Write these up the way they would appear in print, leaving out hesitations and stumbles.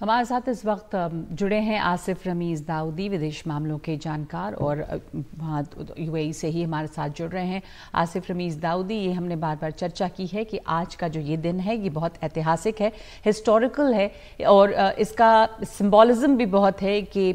हमारे साथ इस वक्त जुड़े हैं आसिफ रमीज़ दाऊदी, विदेश मामलों के जानकार, और वहाँ यूएई से ही हमारे साथ जुड़ रहे हैं। आसिफ रमीज़ दाऊदी, ये हमने बार बार चर्चा की है कि आज का जो ये दिन है ये बहुत ऐतिहासिक है, हिस्टोरिकल है, और इसका सिंबॉलिज्म भी बहुत है कि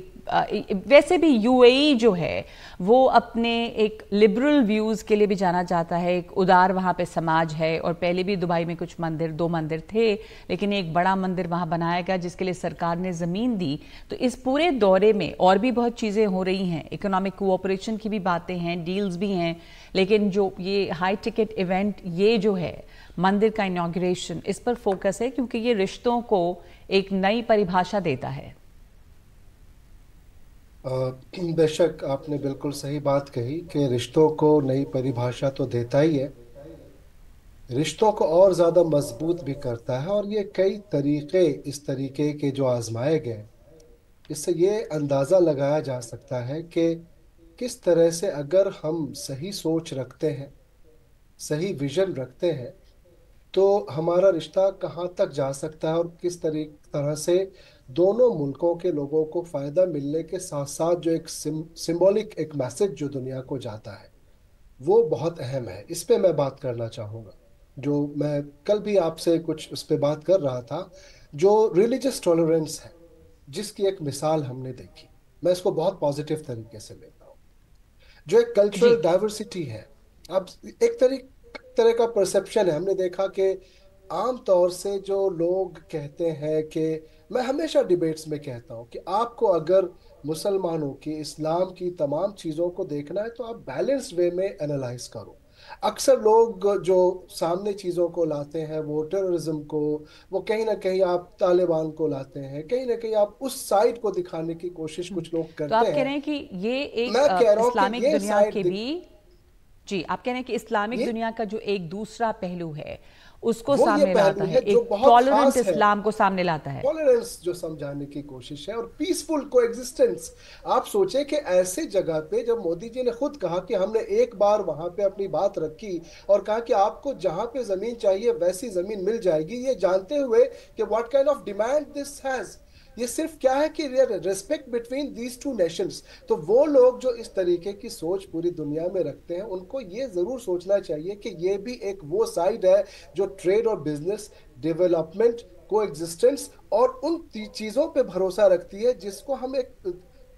वैसे भी यूएई जो है वो अपने एक लिबरल व्यूज़ के लिए भी जाना जाता है। एक उदार वहाँ पे समाज है, और पहले भी दुबई में कुछ मंदिर, 2 मंदिर थे, लेकिन एक बड़ा मंदिर वहाँ बनाया गया जिसके लिए सरकार ने ज़मीन दी। तो इस पूरे दौरे में और भी बहुत चीज़ें हो रही हैं, इकोनॉमिक कोऑपरेशन की भी बातें हैं, डील्स भी हैं, लेकिन जो ये हाई टिकट इवेंट, ये जो है मंदिर का इनॉग्रेशन, इस पर फोकस है क्योंकि ये रिश्तों को एक नई परिभाषा देता है। बेशक आपने बिल्कुल सही बात कही कि रिश्तों को नई परिभाषा तो देता ही है, रिश्तों को और ज्यादा मजबूत भी करता है। और ये कई तरीके इस तरीके के जो आजमाए गए, इससे ये अंदाजा लगाया जा सकता है कि किस तरह से अगर हम सही सोच रखते हैं, सही विजन रखते हैं, तो हमारा रिश्ता कहाँ तक जा सकता है, और किस तरह से दोनों मुल्कों के लोगों को फायदा मिलने के साथ साथ जो एक सिंबॉलिक एक मैसेज जो दुनिया को जाता है, वो बहुत अहम है। इस पे मैं बात करना चाहूँगा। जो मैं कल भी आपसे कुछ उस पे बात कर रहा था, जो रिलीजियस टॉलरेंस है, जिसकी एक मिसाल हमने देखी, मैं इसको बहुत पॉजिटिव तरीके से लेता हूँ। जो एक जी। कल्चरल डाइवर्सिटी है, अब एक तरह का परसेप्शन है। हमने देखा कि आम तौर से जो लोग कहते हैं कि, मैं हमेशा डिबेट्स में कहता हूं कि आपको अगर मुसलमानों की, इस्लाम की तमाम चीज़ों को देखना है तो आप बैलेंस्ड वे में एनालाइज करो। अक्सर लोग जो सामने चीज़ों को लाते हैं, वो टेररिज्म को, वो कहीं ना कहीं आप तालिबान को लाते हैं, कहीं ना कहीं आप उस साइड को दिखाने की कोशिश कुछ लोग तो करते आप कह हैं। रहे हैं कि ये एक मैं कह रहा हूं कि इस्लामिक ये दुनिया साइड के भी, जी, आप कह रहे हैं कि इस्लामिक ये दुनिया का जो एक दूसरा पहलू है उसको वो ये सामने लाता पहलू है, है जो एक बहुत टॉलरेंट खास है। इस्लाम को सामने लाता है। टॉलरेंस जो समझाने की कोशिश है और पीसफुल कोएग्जिस्टेंस। आप सोचे कि ऐसे जगह पे जब मोदी जी ने खुद कहा कि हमने एक बार वहां पे अपनी बात रखी और कहा कि आपको जहां पे जमीन चाहिए वैसी जमीन मिल जाएगी, ये जानते हुए कि what kind of demand this has, ये सिर्फ क्या है कि respect between these two nations. तो वो लोग जो इस तरीके की सोच पूरी दुनिया में रखते हैं, उनको ये जरूर सोचना चाहिए कि ये भी एक वो साइड है जो ट्रेड और बिजनेस, डेवलपमेंट, को एग्जिस्टेंस और उन चीजों पे भरोसा रखती है जिसको हम एक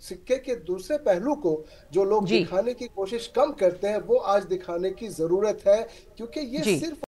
सिक्के के दूसरे पहलू को जो लोग जी। दिखाने की कोशिश कम करते हैं, वो आज दिखाने की जरूरत है। क्योंकि ये जी। सिर्फ